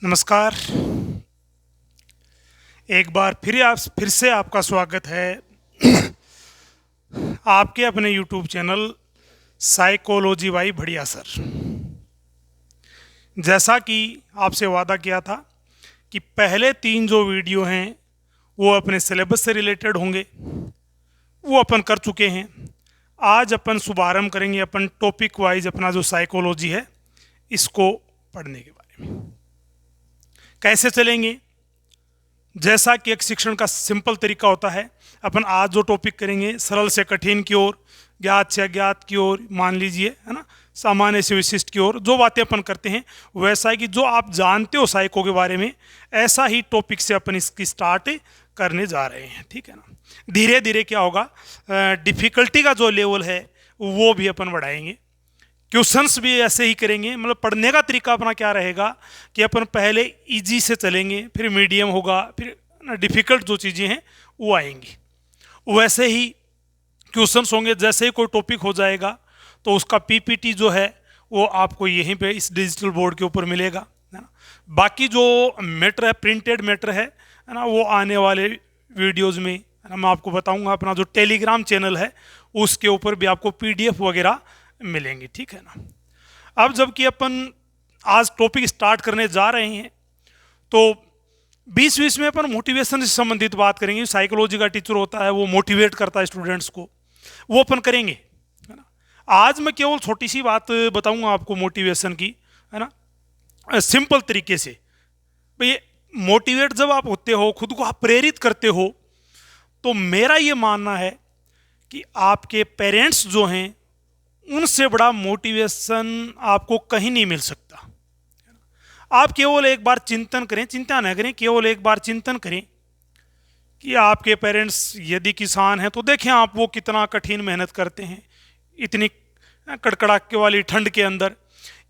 नमस्कार। एक बार फिर से आपका स्वागत है आपके अपने YouTube चैनल साइकोलॉजी बाई बढ़िया सर। जैसा कि आपसे वादा किया था कि पहले 3 जो वीडियो हैं वो अपने सिलेबस से रिलेटेड होंगे, वो अपन कर चुके हैं। आज अपन शुभारंभ करेंगे अपन टॉपिक वाइज अपना जो साइकोलॉजी है इसको पढ़ने के बारे में। कैसे चलेंगे? जैसा कि एक शिक्षण का सिंपल तरीका होता है, अपन आज जो टॉपिक करेंगे सरल से कठिन की ओर, ज्ञात से अज्ञात की ओर, मान लीजिए है ना, सामान्य से विशिष्ट की ओर, जो बातें अपन करते हैं वैसा है कि जो आप जानते हो साइको के बारे में, ऐसा ही टॉपिक से अपन इसकी स्टार्ट करने जा रहे हैं। ठीक है ना। धीरे धीरे क्या होगा, डिफ़िकल्टी का जो लेवल है वो भी अपन बढ़ाएंगे। क्वेश्चंस भी ऐसे ही करेंगे। मतलब पढ़ने का तरीका अपना क्या रहेगा कि अपन पहले इजी से चलेंगे, फिर मीडियम होगा, फिर डिफ़िकल्ट जो चीज़ें हैं वो आएंगी। वैसे ही क्वेश्चंस होंगे। जैसे ही कोई टॉपिक हो जाएगा तो उसका पीपीटी जो है वो आपको यहीं पे इस डिजिटल बोर्ड के ऊपर मिलेगा, है ना। बाकी जो मैटर है, प्रिंटेड मैटर है ना, वो आने वाले वीडियोज़ में, है ना, मैं आपको बताऊँगा। अपना जो टेलीग्राम चैनल है उसके ऊपर भी आपको PDF वगैरह मिलेंगे। ठीक है ना। अब जबकि अपन आज टॉपिक स्टार्ट करने जा रहे हैं तो बीच में अपन मोटिवेशन से संबंधित बात करेंगे। साइकोलॉजी का टीचर होता है, वो मोटिवेट करता है स्टूडेंट्स को, वो अपन करेंगे, है ना। आज मैं केवल छोटी सी बात बताऊंगा आपको मोटिवेशन की, है ना, सिंपल तरीके से। भाई मोटिवेट जब आप होते हो, खुद को आप प्रेरित करते हो, तो मेरा ये मानना है कि आपके पेरेंट्स जो हैं उनसे बड़ा मोटिवेशन आपको कहीं नहीं मिल सकता। आप केवल एक बार चिंतन करें, चिंता न करें, केवल एक बार चिंतन करें कि आपके पेरेंट्स यदि किसान हैं तो देखें आप वो कितना कठिन मेहनत करते हैं इतनी कड़कड़ाके वाली ठंड के अंदर।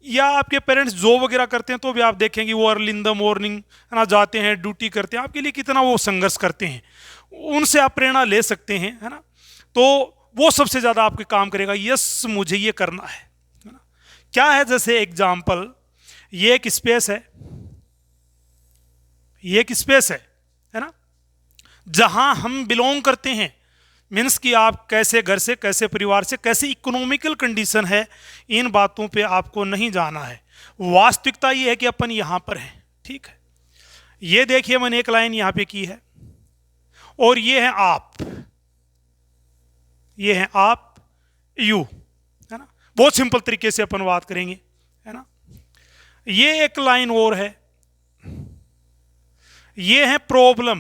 या आपके पेरेंट्स जॉब वगैरह करते हैं तो भी आप देखेंगे वो अर्ली इन द मॉर्निंग, है ना, जाते हैं, ड्यूटी करते हैं, आपके लिए कितना वो संघर्ष करते हैं। उनसे आप प्रेरणा ले सकते हैं, है ना। तो वो सबसे ज़्यादा आपके काम करेगा, यस मुझे ये करना है ना। क्या है, जैसे एग्जाम्पल, ये एक स्पेस है, ये एक स्पेस है ना, जहां हम बिलोंग करते हैं। मीन्स कि आप कैसे घर से, कैसे परिवार से, कैसे इकोनॉमिकल कंडीशन है, इन बातों पे आपको नहीं जाना है। वास्तविकता ये है कि अपन यहां पर हैं। ठीक है। ये देखिए मैंने एक लाइन यहां पे की है, और ये है आप, ये है आप, यू, है ना। बहुत सिंपल तरीके से अपन बात करेंगे, है ना। ये एक लाइन और है, ये है प्रॉब्लम।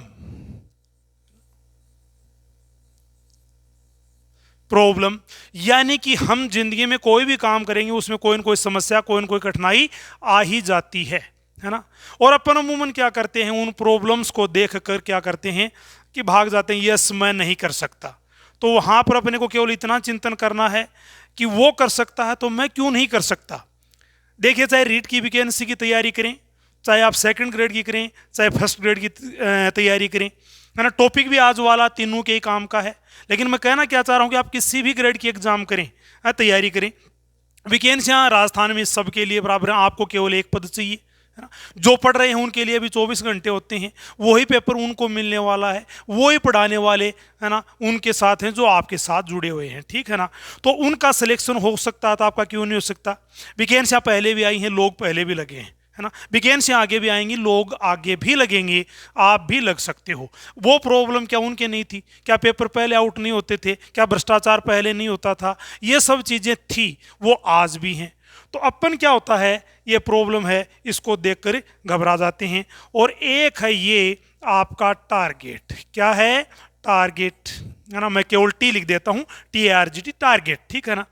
प्रॉब्लम यानी कि हम जिंदगी में कोई भी काम करेंगे उसमें कोई न कोई समस्या, कोई न कोई कठिनाई आ ही जाती है ना। और अपन अमूमन क्या करते हैं, उन प्रॉब्लम्स को देख कर क्या करते हैं कि भाग जाते हैं, यस मैं नहीं कर सकता। तो वहां पर अपने को केवल इतना चिंतन करना है कि वो कर सकता है तो मैं क्यों नहीं कर सकता। देखिए, चाहे रीट की वैकेंसी की तैयारी करें, चाहे आप सेकंड ग्रेड की करें, चाहे फर्स्ट ग्रेड की तैयारी करें, है ना, टॉपिक भी आज वाला तीनों के ही काम का है। लेकिन मैं कहना क्या चाह रहा हूँ कि आप किसी भी ग्रेड की एग्जाम करें, तैयारी करें, वैकेंसियाँ राजस्थान में सबके लिए बराबर हैं, आपको केवल एक पद चाहिए, है ना। जो पढ़ रहे हैं उनके लिए भी 24 घंटे होते हैं, वही पेपर उनको मिलने वाला है, वही पढ़ाने वाले, है ना, उनके साथ हैं जो आपके साथ जुड़े हुए हैं। ठीक है ना। तो उनका सिलेक्शन हो सकता था, आपका क्यों नहीं हो सकता। वैकेंसियाँ पहले भी आई हैं, लोग पहले भी लगे हैं, है ना। वैकेंसियाँ आगे भी आएंगी, लोग आगे भी लगेंगे, आप भी लग सकते हो। वो प्रॉब्लम क्या उनके नहीं थी? क्या पेपर पहले आउट नहीं होते थे? क्या भ्रष्टाचार पहले नहीं होता था? ये सब चीज़ें थी, वो आज भी हैं। तो अपन क्या होता है, ये प्रॉब्लम है, इसको देखकर घबरा जाते हैं। और एक है ये आपका टारगेट। क्या है? टारगेट, है ना। मैं केवल टी लिख देता हूँ, TARGET, टारगेट। ठीक है ना।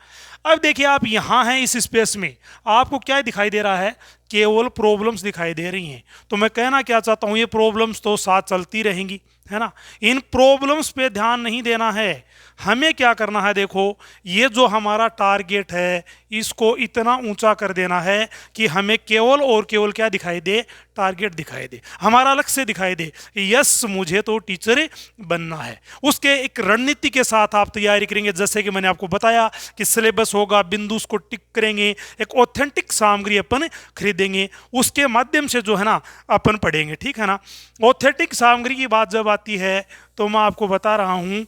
अब देखिए आप यहाँ हैं इस स्पेस में, आपको क्या दिखाई दे रहा है? केवल प्रॉब्लम्स दिखाई दे रही हैं। तो मैं कहना क्या चाहता हूँ, ये प्रॉब्लम्स तो साथ चलती रहेंगी, है ना। इन प्रॉब्लम्स पे ध्यान नहीं देना है, हमें क्या करना है, देखो ये जो हमारा टारगेट है इसको इतना ऊंचा कर देना है कि हमें केवल और केवल क्या दिखाई दे, टारगेट दिखाई दे, हमारा लक्ष्य दिखाई दे कि यस मुझे तो टीचर बनना है। उसके एक रणनीति के साथ आप तैयारी करेंगे, जैसे कि मैंने आपको बताया कि सिलेबस होगा, बिंदु उसको टिक करेंगे, एक ऑथेंटिक सामग्री अपन खरीदेंगे, उसके माध्यम से जो है ना अपन पढ़ेंगे, ठीक है ना। ऑथेंटिक सामग्री की बात जब आती है तो मैं आपको बता रहा हूं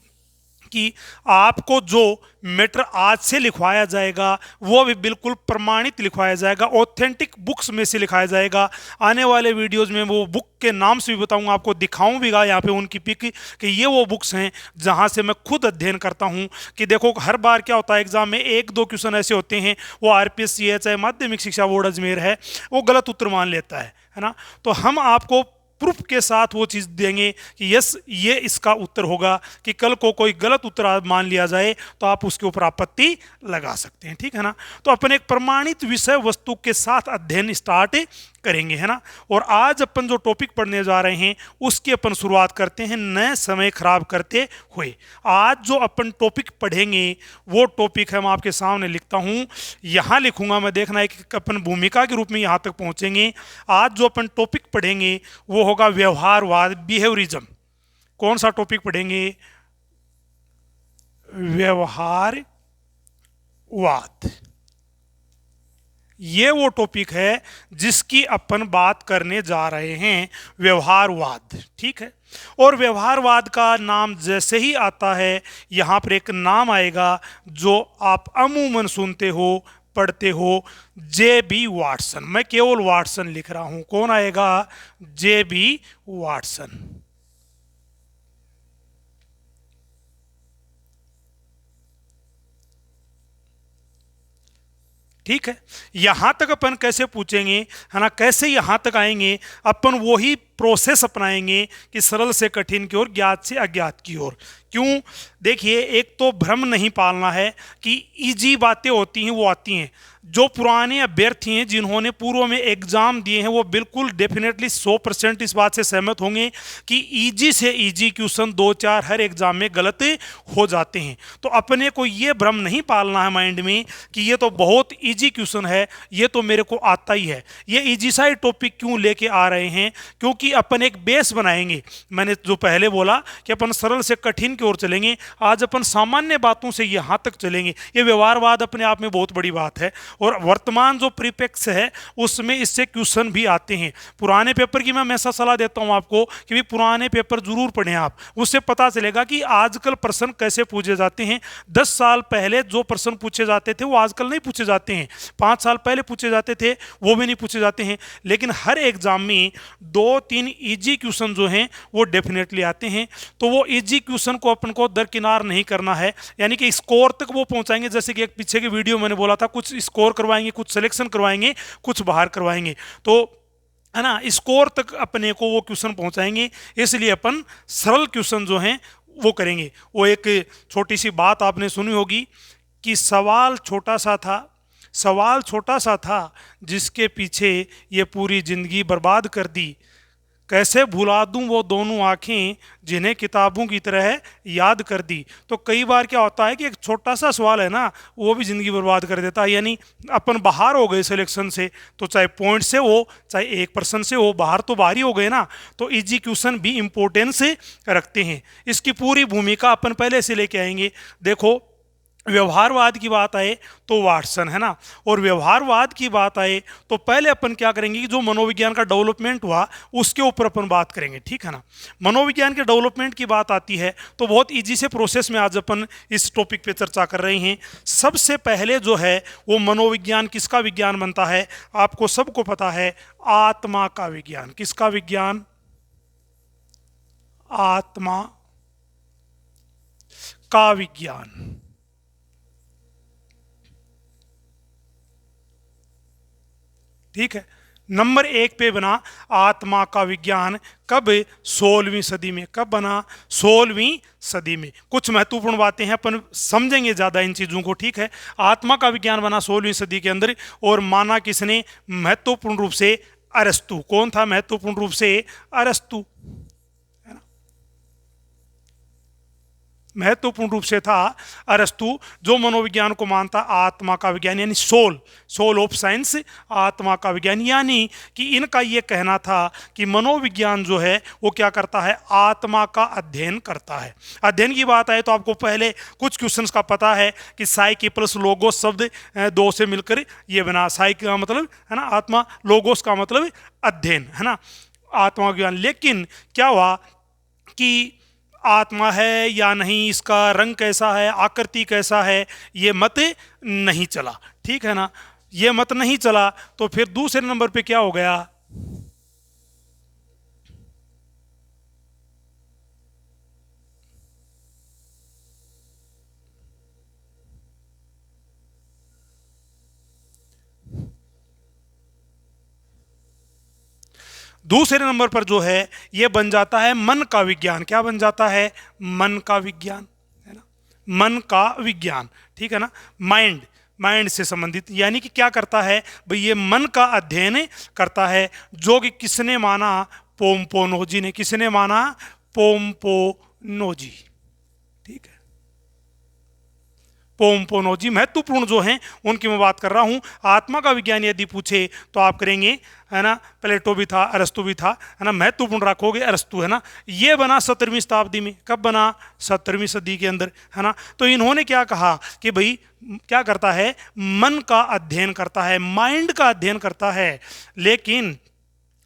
कि आपको जो मैटर आज से लिखवाया जाएगा वो भी बिल्कुल प्रमाणित लिखवाया जाएगा, ऑथेंटिक बुक्स में से लिखाया जाएगा। आने वाले वीडियोस में वो बुक के नाम से भी बताऊंगा, आपको दिखाऊं भी यहाँ पे उनकी पिक कि ये वो बुक्स हैं जहाँ से मैं खुद अध्ययन करता हूँ। कि देखो हर बार क्या होता है एग्जाम में एक दो क्वेश्चन ऐसे होते हैं, वो RPSC है चाहे माध्यमिक शिक्षा बोर्ड अजमेर है, वो गलत उत्तर मान लेता है ना। तो हम आपको प्रूफ के साथ वो चीज़ देंगे कि यस ये इसका उत्तर होगा, कि कल को कोई गलत उत्तर मान लिया जाए तो आप उसके ऊपर आपत्ति लगा सकते हैं, ठीक है ना। तो अपन एक प्रमाणित विषय वस्तु के साथ अध्ययन स्टार्ट करेंगे, है ना। और आज अपन जो टॉपिक पढ़ने जा रहे हैं उसकी अपन शुरुआत करते हैं नए समय खराब करते हुए। आज जो अपन टॉपिक पढ़ेंगे वो टॉपिक है, मैं आपके सामने लिखता हूं, यहां लिखूंगा मैं, देखना है कि अपन भूमिका के रूप में यहां तक पहुंचेंगे। आज जो अपन टॉपिक पढ़ेंगे वो होगा व्यवहारवाद, बिहेवियरिज्म। कौन सा टॉपिक पढ़ेंगे, व्यवहारवाद। ये वो टॉपिक है जिसकी अपन बात करने जा रहे हैं, व्यवहारवाद, ठीक है। और व्यवहारवाद का नाम जैसे ही आता है यहां पर एक नाम आएगा जो आप अमूमन सुनते हो, पढ़ते हो, JB वाटसन। मैं केवल वाटसन लिख रहा हूं, कौन आएगा, JB वाटसन। ठीक है, यहां तक अपन कैसे पूछेंगे, है ना, कैसे यहां तक आएंगे, अपन वही प्रोसेस अपनाएंगे कि सरल से कठिन की ओर, ज्ञात से अज्ञात की ओर। क्यों, देखिए एक तो भ्रम नहीं पालना है कि इजी बातें होती हैं वो आती हैं। जो पुराने अभ्यर्थी हैं जिन्होंने पूर्व में एग्जाम दिए हैं वो बिल्कुल डेफिनेटली 100% इस बात से सहमत होंगे कि इजी से इजी क्वेश्चन 2-4 हर एग्जाम में गलत हो जाते हैं। तो अपने को ये भ्रम नहीं पालना है माइंड में कि ये तो बहुत इजी क्वेश्चन है, ये तो मेरे को आता ही है। ये इजी सा टॉपिक क्यों लेके आ रहे हैं, क्योंकि अपन एक बेस बनाएंगे। मैंने जो पहले बोला कि अपन सरल से कठिन की ओर चलेंगे, आज अपन सामान्य बातों से यहां तक चलेंगे। ये व्यवहारवाद अपने आप में बहुत बड़ी बात है, और वर्तमान जो प्रीपेक्स है उसमें इससे क्वेश्चन भी आते हैं। पुराने पेपर की मैं हमेशा सलाह देता हूं आपको कि भी पुराने पेपर जरूर पढ़ें आप, उससे पता चलेगा कि आजकल प्रश्न कैसे पूछे जाते हैं। 10 साल पहले जो प्रश्न पूछे जाते थे वो आजकल नहीं पूछे जाते हैं, 5 साल पहले पूछे जाते थे वो भी नहीं पूछे जाते हैं। लेकिन हर एग्जाम में 2-3 इजी क्वेश्चन जो हैं वो डेफिनेटली आते हैं। तो वो इजी क्वेश्चन को अपन को दरकिनार नहीं करना है, यानी कि स्कोर तक वो पहुंचाएंगे। जैसे कि एक पीछे की वीडियो मैंने बोला था, कुछ स्कोर करवाएंगे, कुछ सिलेक्शन करवाएंगे, कुछ बाहर करवाएंगे, तो है ना, स्कोर तक अपने को वो क्वेश्चन पहुंचाएंगे। इसलिए अपन सरल क्वेश्चन जो हैं वो करेंगे। वो एक छोटी सी बात आपने सुनी होगी कि सवाल छोटा सा था, सवाल छोटा सा था जिसके पीछे ये पूरी जिंदगी बर्बाद कर दी। कैसे भुला दूं वो दोनों आंखें जिन्हें किताबों की तरह याद कर दी। तो कई बार क्या होता है कि एक छोटा सा सवाल है ना, वो भी ज़िंदगी बर्बाद कर देता है। यानी अपन बाहर हो गए सिलेक्शन से, तो चाहे पॉइंट से हो चाहे 1% से हो, बाहर तो बाहर ही हो गए ना। तो इजी क्वेश्चन भी इंपॉर्टेंस रखते हैं। इसकी पूरी भूमिका अपन पहले से लेके आएंगे। देखो व्यवहारवाद की बात आए तो वाटसन, है ना, और व्यवहारवाद की बात आए तो पहले अपन क्या करेंगे कि जो मनोविज्ञान का डेवलपमेंट हुआ उसके ऊपर अपन बात करेंगे, ठीक है ना। मनोविज्ञान के डेवलपमेंट की बात आती है तो बहुत इजी से प्रोसेस में आज अपन इस टॉपिक पे चर्चा कर रहे हैं। सबसे पहले जो है वो मनोविज्ञान किसका विज्ञान बनता है, आपको सबको पता है, आत्मा का विज्ञान। किसका विज्ञान, आत्मा का विज्ञान। ठीक है, नंबर 1 पे बना आत्मा का विज्ञान। कब, 16वीं सदी में। कब बना, 16वीं सदी में। कुछ महत्वपूर्ण बातें हैं, अपन समझेंगे ज़्यादा इन चीज़ों को, ठीक है। आत्मा का विज्ञान बना 16वीं सदी के अंदर, और माना किसने, महत्वपूर्ण रूप से अरस्तु। कौन था महत्वपूर्ण रूप से, अरस्तु, है ना। महत्वपूर्ण रूप से था अरस्तु, जो मनोविज्ञान को मानता आत्मा का विज्ञान, यानी सोल ऑफ साइंस, आत्मा का विज्ञान। यानी कि इनका ये कहना था कि मनोविज्ञान जो है वो क्या करता है, आत्मा का अध्ययन करता है। अध्ययन की बात आए तो आपको पहले कुछ क्वेश्चंस का पता है कि साइकी प्लस लोगोस शब्द दो से मिलकर ये बना। साइकी का मतलब है ना आत्मा, लोगोस का मतलब अध्ययन, है ना, आत्मा ज्ञान। लेकिन क्या हुआ कि आत्मा है या नहीं, इसका रंग कैसा है, आकृति कैसा है, ये मत नहीं चला, ठीक है ना, ये मत नहीं चला। तो फिर दूसरे नंबर पे क्या हो गया, दूसरे नंबर पर जो है ये बन जाता है मन का विज्ञान। क्या बन जाता है, मन का विज्ञान, है ना, मन का विज्ञान, ठीक है ना, माइंड से संबंधित। यानी कि क्या करता है भाई, ये मन का अध्ययन करता है, जो कि किसने माना, पोम्पोनोजी ने। किसने माना, पोम्पोनोजी, ठीक है, पोम्पोनोजी। महत्वपूर्ण जो हैं उनकी मैं बात कर रहा हूं। आत्मा का विज्ञान यदि पूछे तो आप करेंगे, है ना, प्लेटो भी था, अरस्तु भी था, है ना, महत्वपूर्ण रखोगे अरस्तु, है ना। ये बना 17वीं शताब्दी में। कब बना, 17वीं सदी के अंदर, है ना। तो इन्होंने क्या कहा कि भाई क्या करता है, मन का अध्ययन करता है, माइंड का अध्ययन करता है। लेकिन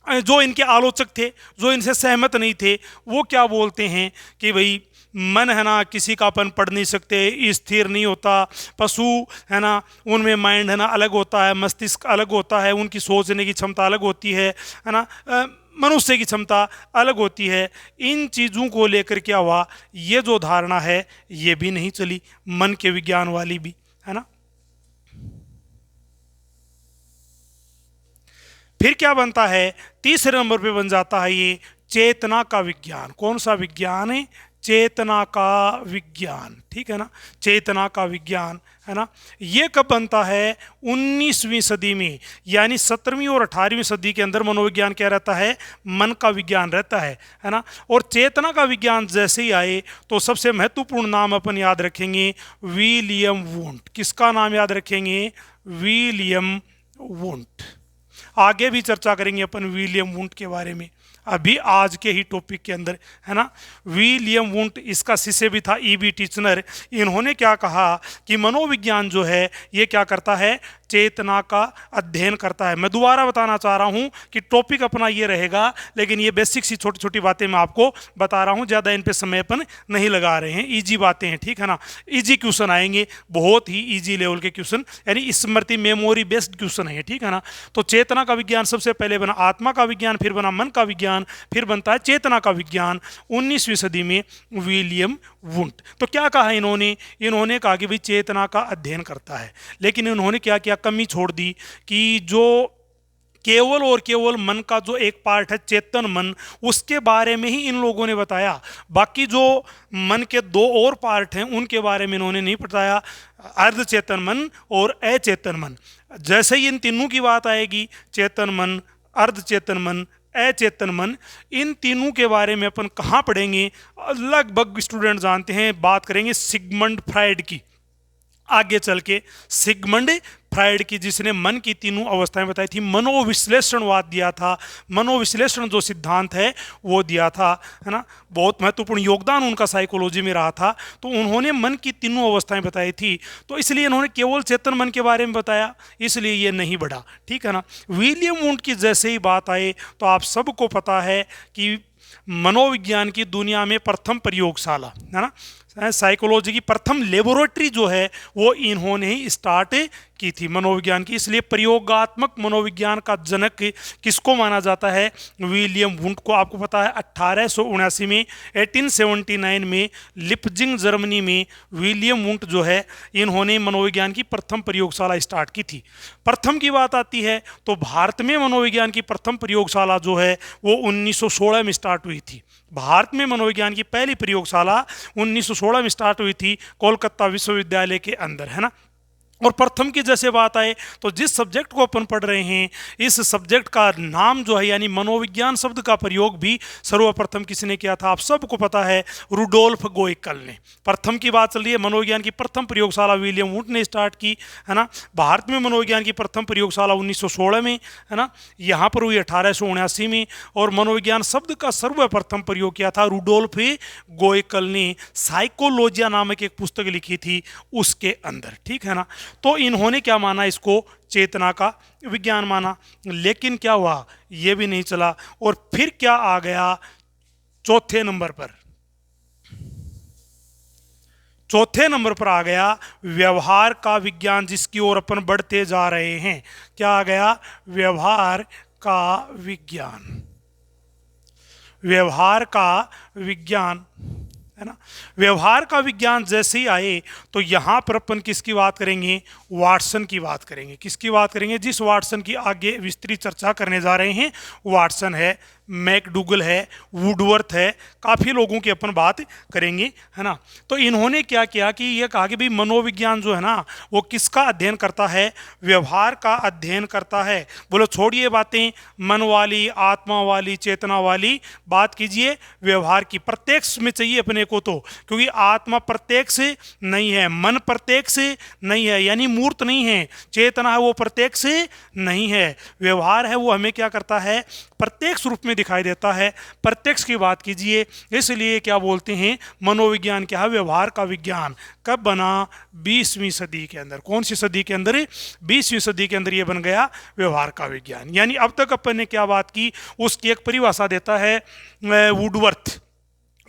जो इनके आलोचक थे, जो इनसे सहमत नहीं थे, वो क्या बोलते हैं कि भाई मन है ना किसी का अपन पढ़ नहीं सकते, स्थिर नहीं होता। पशु है ना, उनमें माइंड है ना अलग होता है, मस्तिष्क अलग होता है, उनकी सोचने की क्षमता अलग होती है ना, मनुष्य की क्षमता अलग होती है। इन चीज़ों को लेकर क्या हुआ, ये जो धारणा है ये भी नहीं चली, मन के विज्ञान वाली भी, है ना। फिर क्या बनता है, तीसरे नंबर पे बन जाता है ये चेतना का विज्ञान। कौन सा विज्ञान है, चेतना का विज्ञान, ठीक है ना, चेतना का विज्ञान, है ना। ये कब बनता है, 19वीं सदी में। यानी 17वीं और 18वीं सदी के अंदर मनोविज्ञान क्या रहता है, मन का विज्ञान रहता है ना। और चेतना का विज्ञान जैसे ही आए तो सबसे महत्वपूर्ण नाम अपन याद रखेंगे, विलियम वुंट। किसका नाम याद रखेंगे, विलियम वुंट। आगे भी चर्चा करेंगे अपन विलियम वुंट के बारे में, अभी आज के ही टॉपिक के अंदर, है ना। विलियम वुंट, इसका शिष्य भी था ईबी टिचनर। इन्होंने क्या कहा कि मनोविज्ञान जो है ये क्या करता है, चेतना का अध्ययन करता है। मैं दोबारा बताना चाह रहा हूं कि टॉपिक अपना ये रहेगा, लेकिन ये बेसिक सी छोटी छोटी बातें मैं आपको बता रहा हूं, ज़्यादा इन पे समय अपन नहीं लगा रहे हैं। ईजी बातें हैं, ठीक है ना, ईजी क्वेश्चन आएंगे, बहुत ही ईजी लेवल के क्वेश्चन, यानी स्मृति मेमोरी बेस्ड क्वेश्चन है, ठीक है ना। तो चेतना का विज्ञान सबसे पहले बना आत्मा का विज्ञान, फिर बना मन का विज्ञान, फिर बनता है चेतना का विज्ञान 19वीं सदी में विलियम वुंट। तो क्या कहा इन्होंने कहा कि भाई चेतना का अध्ययन करता है, लेकिन इन्होंने क्या किया, कमी छोड़ दी कि जो केवल और केवल मन का जो एक पार्ट है चेतन मन, उसके बारे में ही इन लोगों ने बताया। बाकी जो मन के दो और पार्ट हैं उनके बारे में इन्होंने नहीं बताया, अर्ध चेतन मन और अचेतन मन। जैसे ही इन तीनों की बात आएगी, चेतन मन, अर्ध चेतन मन, अचेतन मन, इन तीनों के बारे में अपन कहाँ पढ़ेंगे, लगभग स्टूडेंट जानते हैं। बात करेंगे सिगमंड फ्राइड की, आगे चल के सिगमंड फ्राइड की, जिसने मन की तीनों अवस्थाएं बताई थी, मनोविश्लेषणवाद दिया था, मनोविश्लेषण जो सिद्धांत है वो दिया था, है ना। बहुत महत्वपूर्ण योगदान उनका साइकोलॉजी में रहा था। तो उन्होंने मन की तीनों अवस्थाएं बताई थी, तो इसलिए इन्होंने केवल चेतन मन के बारे में बताया, इसलिए ये नहीं बढ़ा, ठीक है ना। विलियम वुंट की जैसे ही बात आए तो आप सबको पता है कि मनोविज्ञान की दुनिया में प्रथम प्रयोगशाला, है ना, साइकोलॉजी की प्रथम लेबोरेटरी जो है वो इन्होंने ही स्टार्ट की थी मनोविज्ञान की। इसलिए प्रयोगात्मक मनोविज्ञान का जनक किसको माना जाता है, विलियम वुंट को। आपको पता है 1879 में, 1879 में लिप्जिंग जर्मनी में विलियम वुंट जो है इन्होंने मनोविज्ञान की प्रथम प्रयोगशाला स्टार्ट की थी। प्रथम की बात आती है तो भारत में मनोविज्ञान की प्रथम प्रयोगशाला जो है वो 1916 में स्टार्ट हुई थी। भारत में मनोविज्ञान की पहली प्रयोगशाला 1916 में स्टार्ट हुई थी, कोलकाता विश्वविद्यालय के अंदर, है ना। और प्रथम की जैसे बात आए तो जिस सब्जेक्ट को अपन पढ़ रहे हैं इस सब्जेक्ट का नाम जो है यानी मनोविज्ञान शब्द का प्रयोग भी सर्वप्रथम किसने किया था? आप सबको पता है, रुडोल्फ गोएकल ने। प्रथम की बात चल रही है, मनोविज्ञान की प्रथम प्रयोगशाला विलियम वुंट ने स्टार्ट की, है ना। भारत में मनोविज्ञान की प्रथम प्रयोगशाला 1916 में, है ना, यहाँ पर हुई 1879 में। और मनोविज्ञान शब्द का सर्वप्रथम प्रयोग किया था रुडोल्फ गोएकल ने, साइकोलॉजिया नामक एक पुस्तक लिखी थी उसके अंदर, ठीक है ना। तो इन्होंने क्या माना? इसको चेतना का विज्ञान माना। लेकिन क्या हुआ? यह भी नहीं चला। और फिर क्या आ गया चौथे नंबर पर? चौथे नंबर पर आ गया व्यवहार का विज्ञान, जिसकी ओर अपन बढ़ते जा रहे हैं। क्या आ गया? व्यवहार का विज्ञान। व्यवहार का विज्ञान, है ना। व्यवहार का विज्ञान जैसे ही आए तो यहां पर अपन किसकी बात करेंगे? वाटसन की बात करेंगे। किसकी बात करेंगे? जिस वाटसन की आगे विस्तृत चर्चा करने जा रहे हैं। वाटसन है, मैकडूगल है, वुडवर्थ है, काफ़ी लोगों की अपन बात करेंगे, है ना। तो इन्होंने क्या किया कि ये कहा कि भाई मनोविज्ञान जो है ना वो किसका अध्ययन करता है? व्यवहार का अध्ययन करता है। बोलो छोड़िए बातें मन वाली, आत्मा वाली, चेतना वाली, बात कीजिए व्यवहार की। प्रत्यक्ष में चाहिए अपने को तो, क्योंकि आत्मा प्रत्यक्ष नहीं है, मन प्रत्यक्ष नहीं है, यानी मूर्त नहीं है। चेतना है वो प्रत्यक्ष नहीं है। व्यवहार है वो हमें क्या करता है? प्रत्यक्ष रूप में दिखाई देता है। प्रत्यक्ष की बात कीजिए, इसलिए क्या बोलते हैं? मनोविज्ञान क्या है? व्यवहार का विज्ञान। कब बना? 20वीं सदी के अंदर। कौन सी सदी के अंदर? 20वीं सदी के अंदर ये बन गया व्यवहार का विज्ञान। यानी अब तक अपन ने क्या बात की उसकी एक परिभाषा देता है वुडवर्थ।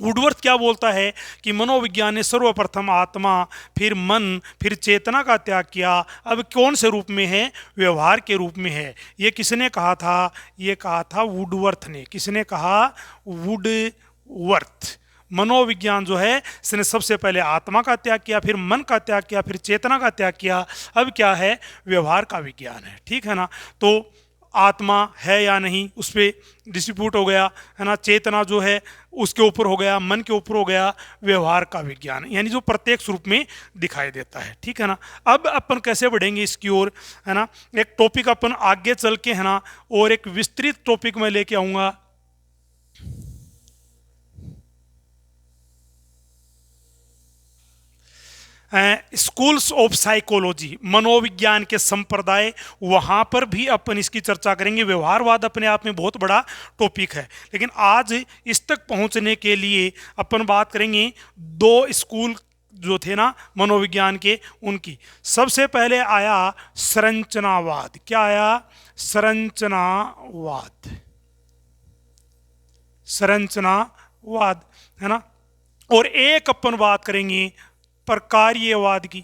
वुडवर्थ क्या बोलता है कि मनोविज्ञान ने सर्वप्रथम आत्मा, फिर मन, फिर चेतना का त्याग किया। अब कौन से रूप में है? व्यवहार के रूप में है। ये किसने कहा था? ये कहा था वुडवर्थ ने। किसने कहा? वुडवर्थ। मनोविज्ञान जो है इसने सबसे पहले आत्मा का त्याग किया, फिर मन का त्याग किया, फिर चेतना का त्याग किया। अब क्या है? व्यवहार का विज्ञान है, ठीक है ना। तो आत्मा है या नहीं उस पर डिस्प्यूट हो गया, है ना। चेतना जो है उसके ऊपर हो गया, मन के ऊपर हो गया। व्यवहार का विज्ञान यानी जो प्रत्यक्ष रूप में दिखाई देता है, ठीक है ना। अब अपन कैसे बढ़ेंगे इसकी ओर, है ना। एक टॉपिक अपन आगे चल के, है ना, और एक विस्तृत टॉपिक मैं लेके आऊंगा। स्कूल्स ऑफ साइकोलॉजी, मनोविज्ञान के संप्रदाय, वहाँ पर भी अपन इसकी चर्चा करेंगे। व्यवहारवाद अपने आप में बहुत बड़ा टॉपिक है, लेकिन आज इस तक पहुँचने के लिए अपन बात करेंगे दो स्कूल जो थे ना मनोविज्ञान के, उनकी। सबसे पहले आया संरचनावाद। क्या आया? संरचनावाद। संरचनावाद, है ना। और एक अपन बात करेंगे प्रकार्यवाद की।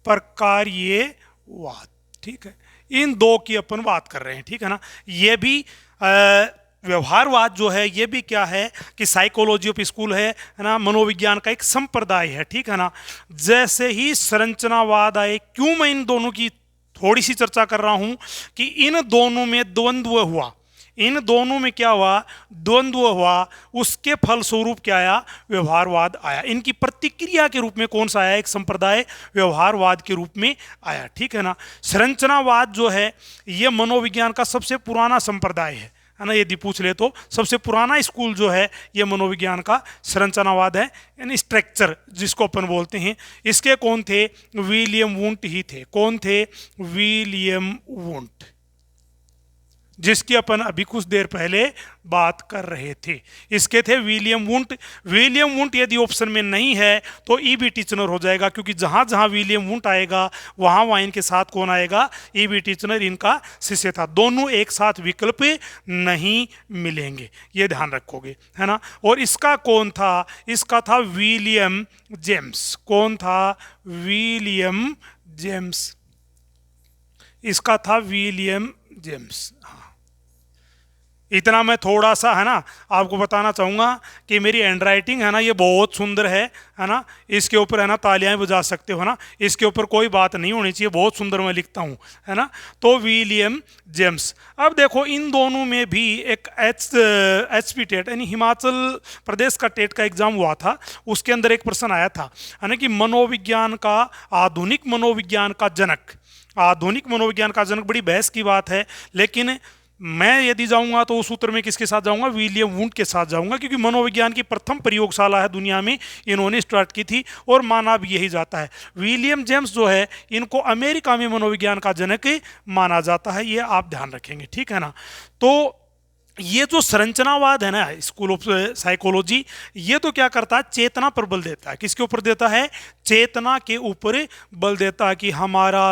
प्रकार्यवाद, ठीक है। इन दो की अपन बात कर रहे हैं, ठीक है ना। ये भी व्यवहारवाद जो है ये भी क्या है कि साइकोलॉजी ऑफ स्कूल है ना, मनोविज्ञान का एक संप्रदाय है, ठीक है ना। जैसे ही संरचनावाद आए, क्यों मैं इन दोनों की थोड़ी सी चर्चा कर रहा हूं कि इन दोनों में द्वंद्व हुआ। इन दोनों में क्या हुआ? द्वंद्व हुआ। उसके फलस्वरूप क्या आया? व्यवहारवाद आया। इनकी प्रतिक्रिया के रूप में कौन सा आया? एक संप्रदाय व्यवहारवाद के रूप में आया, ठीक है ना। संरचनावाद जो है ये मनोविज्ञान का सबसे पुराना संप्रदाय है ना। यदि पूछ ले तो सबसे पुराना स्कूल जो है ये मनोविज्ञान का संरचनावाद है, यानी स्ट्रक्चर जिसको अपन बोलते हैं। इसके कौन थे? विलियम वुंट ही थे। कौन थे? विलियम वुंट, जिसकी अपन अभी कुछ देर पहले बात कर रहे थे। इसके थे विलियम वुंट। विलियम वुंट यदि ऑप्शन में नहीं है तो ईबी टिचनर हो जाएगा, क्योंकि जहां जहां विलियम वुंट आएगा वहां वहां इनके साथ कौन आएगा? ईबी टिचनर इनका शिष्य था। दोनों एक साथ विकल्प नहीं मिलेंगे, ये ध्यान रखोगे, है ना। और इसका कौन था? इसका था विलियम जेम्स। कौन था? William James. इसका था विलियम जेम्स। हाँ, इतना मैं थोड़ा सा है ना आपको बताना चाहूँगा कि मेरी हैंड राइटिंग है ना ये बहुत सुंदर है ना। इसके ऊपर है ना तालियां बजा सकते हो ना, इसके ऊपर कोई बात नहीं होनी चाहिए, बहुत सुंदर मैं लिखता हूँ है ना। तो विलियम जेम्स। अब देखो इन दोनों में भी एक एचपी टेट यानी हिमाचल प्रदेश का टेट का एग्जाम हुआ था, उसके अंदर एक प्रश्न आया था है ना कि मनोविज्ञान का आधुनिक मनोविज्ञान का जनक, आधुनिक मनोविज्ञान का जनक, बड़ी बहस की बात है। लेकिन मैं यदि जाऊंगा तो उस सूत्र में किसके साथ जाऊंगा, विलियम वुंड के साथ जाऊंगा, क्योंकि मनोविज्ञान की प्रथम प्रयोगशाला है दुनिया में, इन्होंने स्टार्ट की थी और माना भी यही जाता है। विलियम जेम्स जो है इनको अमेरिका में मनोविज्ञान का जनक माना जाता है, ये आप ध्यान रखेंगे, ठीक है ना। तो ये जो संरचनावाद है ना स्कूल ऑफ साइकोलॉजी, ये तो क्या करता है, चेतना पर बल देता है। किसके ऊपर देता है, चेतना के ऊपर बल देता है कि हमारा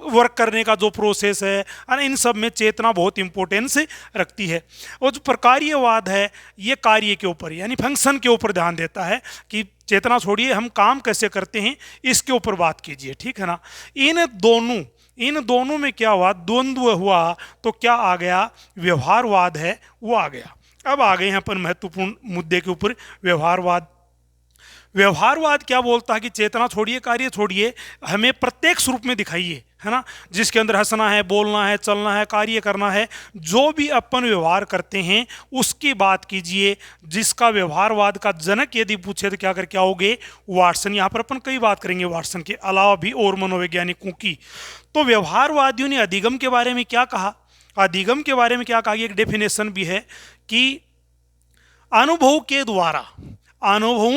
वर्क करने का जो प्रोसेस है इन सब में चेतना बहुत इंपॉर्टेंस रखती है। और जो प्रकार्यवाद है ये कार्य के ऊपर यानी फंक्शन के ऊपर ध्यान देता है कि चेतना छोड़िए हम काम कैसे करते हैं इसके ऊपर बात कीजिए, ठीक है ना। इन दोनों में क्या हुआ, द्वंद्व हुआ, तो क्या आ गया, व्यवहारवाद है वो आ गया। अब आ गए यहाँ पर महत्वपूर्ण मुद्दे के ऊपर, व्यवहारवाद। व्यवहारवाद क्या बोलता है कि चेतना छोड़िए, कार्य छोड़िए, हमें प्रत्यक्ष रूप में दिखाइए है ना, जिसके अंदर हंसना है, बोलना है, चलना है, कार्य करना है, जो भी अपन व्यवहार करते हैं उसकी बात कीजिए। जिसका व्यवहारवाद का जनक यदि पूछे तो क्या करके आओगे, वाटसन। यहाँ पर अपन कई बात करेंगे वाटसन के अलावा भी और मनोवैज्ञानिकों की। तो व्यवहारवादियों ने अधिगम के बारे में क्या कहा, अधिगम के बारे में क्या कहा, एक डेफिनेशन भी है कि अनुभवों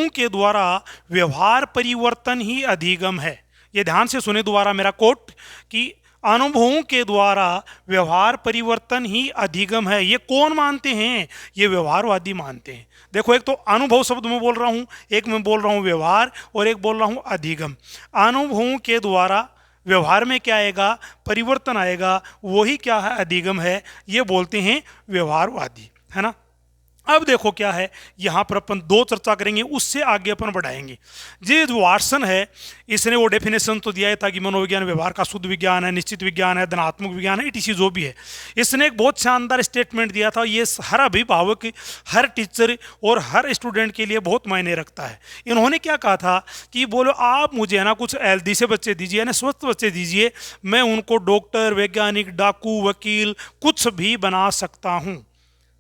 के द्वारा व्यवहार परिवर्तन ही अधिगम है। ये ध्यान से सुने दोबारा मेरा कोट कि अनुभवों के द्वारा व्यवहार परिवर्तन ही अधिगम है। ये कौन मानते हैं, ये व्यवहारवादी मानते हैं। देखो एक तो अनुभव शब्द में बोल रहा हूं, एक में बोल रहा हूं व्यवहार, और एक बोल रहा हूं अधिगम। अनुभवों के द्वारा व्यवहार में क्या आएगा, परिवर्तन आएगा, वही क्या है, अधिगम है, ये बोलते हैं व्यवहारवादी, है ना। अब देखो क्या है, यहाँ पर अपन दो चर्चा करेंगे, उससे आगे अपन बढ़ाएंगे। ये जो वाटसन है इसने वो डेफिनेशन तो दिया था कि मनोविज्ञान व्यवहार का शुद्ध विज्ञान है, निश्चित विज्ञान है, धनात्मक विज्ञान है, इटीसी जो भी है। इसने एक बहुत शानदार स्टेटमेंट दिया था, ये हर अभिभावक, हर टीचर और हर स्टूडेंट के लिए बहुत मायने रखता है। इन्होंने क्या कहा था कि बोलो आप मुझे है ना कुछ हेल्दी से बच्चे दीजिए, ना स्वस्थ बच्चे दीजिए, मैं उनको डॉक्टर, वैज्ञानिक, डाकू, वकील कुछ भी बना सकता हूँ।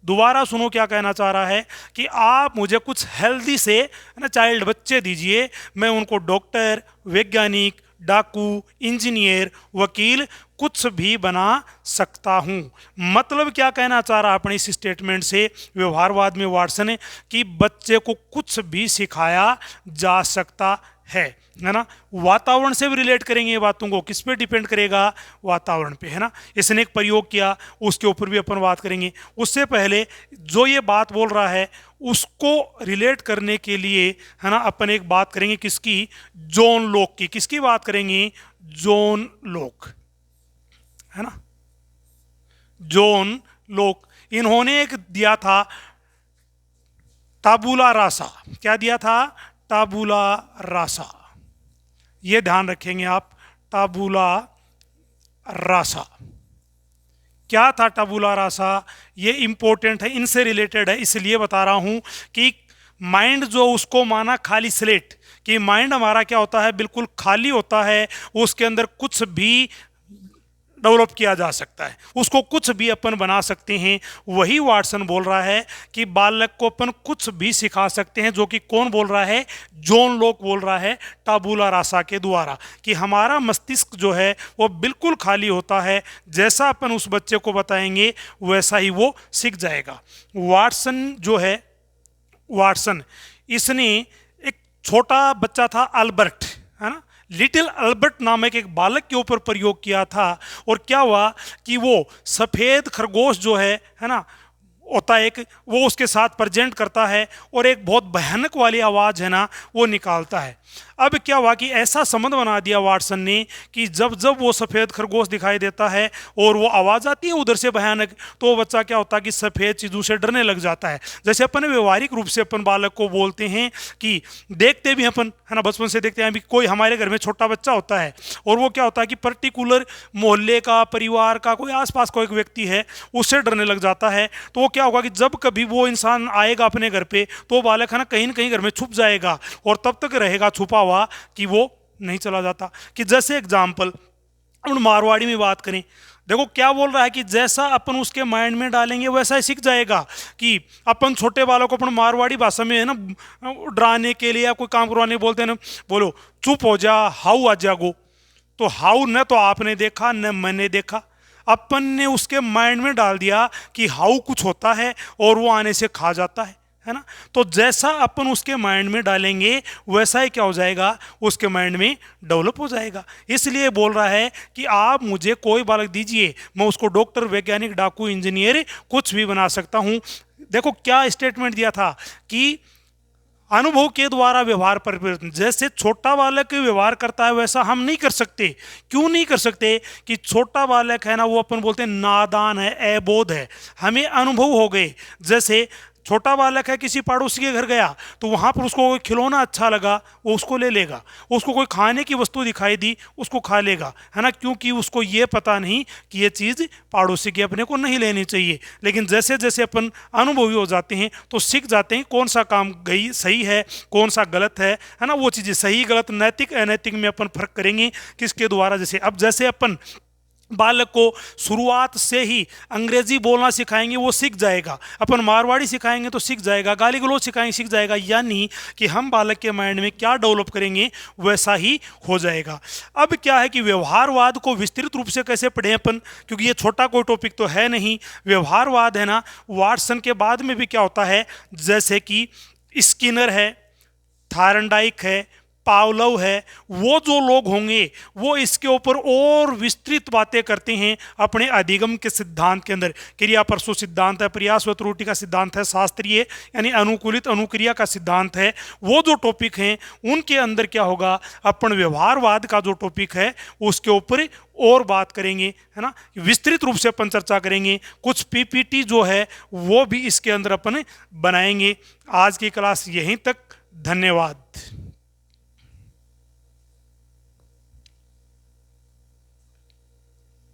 दोबारा सुनो क्या कहना चाह रहा है कि आप मुझे कुछ हेल्दी से ना चाइल्ड बच्चे दीजिए, मैं उनको डॉक्टर, वैज्ञानिक, डाकू, इंजीनियर, वकील कुछ भी बना सकता हूँ। मतलब क्या कहना चाह रहा है अपने इस स्टेटमेंट से व्यवहारवाद में वाटसन, कि बच्चे को कुछ भी सिखाया जा सकता है ना। वातावरण से भी रिलेट करेंगे ये बातों को, किस पे डिपेंड करेगा, वातावरण पे, है ना। इसने एक प्रयोग किया, उसके ऊपर भी अपन बात करेंगे। उससे पहले जो ये बात बोल रहा है उसको रिलेट करने के लिए है ना अपन एक बात करेंगे किसकी, जॉन लॉक की। किसकी बात करेंगे, जॉन लॉक, है ना। जॉन लॉक, इन्होंने एक दिया था टाबुला रासा। क्या दिया था, टाबुला रासा, ये ध्यान रखेंगे आप, टाबुला रासा। क्या था टाबुला रासा, ये इंपॉर्टेंट है, इनसे रिलेटेड है, इसलिए बता रहा हूं कि माइंड जो उसको माना खाली स्लेट, कि माइंड हमारा क्या होता है, बिल्कुल खाली होता है, उसके अंदर कुछ भी डेवलप किया जा सकता है, उसको कुछ भी अपन बना सकते हैं। वही वाटसन बोल रहा है कि बालक को अपन कुछ भी सिखा सकते हैं, जो कि कौन बोल रहा है, जॉन लॉक बोल रहा है टाबुला रासा के द्वारा, कि हमारा मस्तिष्क जो है वो बिल्कुल खाली होता है, जैसा अपन उस बच्चे को बताएंगे वैसा ही वो सीख जाएगा। वाटसन जो है, वाटसन इसने एक छोटा बच्चा था अल्बर्ट, है ना, लिटिल अल्बर्ट नामक एक बालक के ऊपर प्रयोग किया था। और क्या हुआ कि वो सफ़ेद खरगोश जो है ना, होता है एक, वो उसके साथ प्रेजेंट करता है और एक बहुत भयानक वाली आवाज़ है ना वो निकालता है। अब क्या हुआ कि ऐसा संबंध बना दिया वाटसन ने कि जब जब वो सफ़ेद खरगोश दिखाई देता है और वो आवाज़ आती है उधर से भयानक, तो बच्चा क्या होता है कि सफ़ेद चीज़ों से डरने लग जाता है। जैसे अपन व्यवहारिक रूप से अपन बालक को बोलते हैं कि देखते भी अपन, है ना, बचपन से देखते हैं भी कोई हमारे घर में छोटा बच्चा होता है और वो क्या होता है कि पर्टिकुलर मोहल्ले का, परिवार का, कोई आसपास कोई व्यक्ति है उससे डरने लग जाता है, तो वो क्या होगा कि जब कभी वो इंसान आएगा अपने घर पे तो वो बालक है ना कहीं घर में छुप जाएगा और तब तक रहेगा छुपा हुआ कि वो नहीं चला जाता। कि जैसे एग्जाम्पल अपन मारवाड़ी में बात करें, देखो क्या बोल रहा है कि जैसा अपन उसके माइंड में डालेंगे वैसा ही सीख जाएगा। कि अपन छोटे बालों को अपन मारवाड़ी भाषा में है ना डराने के लिए या कोई काम करवाने बोलते हैं ना, बोलो चुप हो जा, हाउ आ जागो, तो हाउ न तो आपने देखा न मैंने देखा, अपन ने उसके माइंड में डाल दिया कि हाउ कुछ होता है और वो आने से खा जाता है ना। तो जैसा अपन उसके माइंड में डालेंगे वैसा ही क्या हो जाएगा, उसके माइंड में डेवलप हो जाएगा। इसलिए बोल रहा है कि आप मुझे कोई बालक दीजिए, मैं उसको डॉक्टर, वैज्ञानिक, डाकू, इंजीनियर कुछ भी बना सकता हूँ। देखो क्या स्टेटमेंट दिया था कि अनुभव के द्वारा व्यवहार परिवर्तन, जैसे छोटा बालक व्यवहार करता है वैसा हम नहीं कर सकते। क्यों नहीं कर सकते? कि छोटा बालक है ना, वो अपन बोलते हैं नादान है, अबोध है, हमें अनुभव हो गए। जैसे छोटा बालक है, किसी पड़ोसी के घर गया तो वहाँ पर उसको कोई खिलौना अच्छा लगा वो उसको ले लेगा, उसको कोई खाने की वस्तु दिखाई दी उसको खा लेगा, है ना, क्योंकि उसको ये पता नहीं कि ये चीज़ पड़ोसी की अपने को नहीं लेनी चाहिए। लेकिन जैसे जैसे अपन अनुभवी हो जाते हैं तो सीख जाते हैं कौन सा काम गई सही है, कौन सा गलत है ना। वो चीज़ें सही गलत, नैतिक अनैतिक में अपन फर्क करेंगे किसके द्वारा। जैसे अपन बालक को शुरुआत से ही अंग्रेजी बोलना सिखाएंगे वो सीख जाएगा, अपन मारवाड़ी सिखाएंगे तो सीख जाएगा, गाली गलौज सिखाएंगे सीख जाएगा, यानी कि हम बालक के माइंड में क्या डेवलप करेंगे वैसा ही हो जाएगा। अब क्या है कि व्यवहारवाद को विस्तृत रूप से कैसे पढ़ें अपन, क्योंकि ये छोटा कोई टॉपिक तो है नहीं। व्यवहारवाद है ना, वाटसन के बाद में भी क्या होता है, जैसे कि स्किनर है, थायरनडाइक है, पावलोव है, वो जो लोग होंगे वो इसके ऊपर और विस्तृत बातें करते हैं अपने अधिगम के सिद्धांत के अंदर। क्रिया परसों सिद्धांत है, प्रयास व त्रुटि का सिद्धांत है, शास्त्रीय यानी अनुकूलित अनुक्रिया का सिद्धांत है। वो जो टॉपिक हैं उनके अंदर क्या होगा, अपन व्यवहारवाद का जो टॉपिक है उसके ऊपर और बात करेंगे, है ना, विस्तृत रूप से अपन चर्चा करेंगे। कुछ पीपीटी जो है वो भी इसके अंदर अपन बनाएंगे। आज की क्लास यहीं तक, धन्यवाद।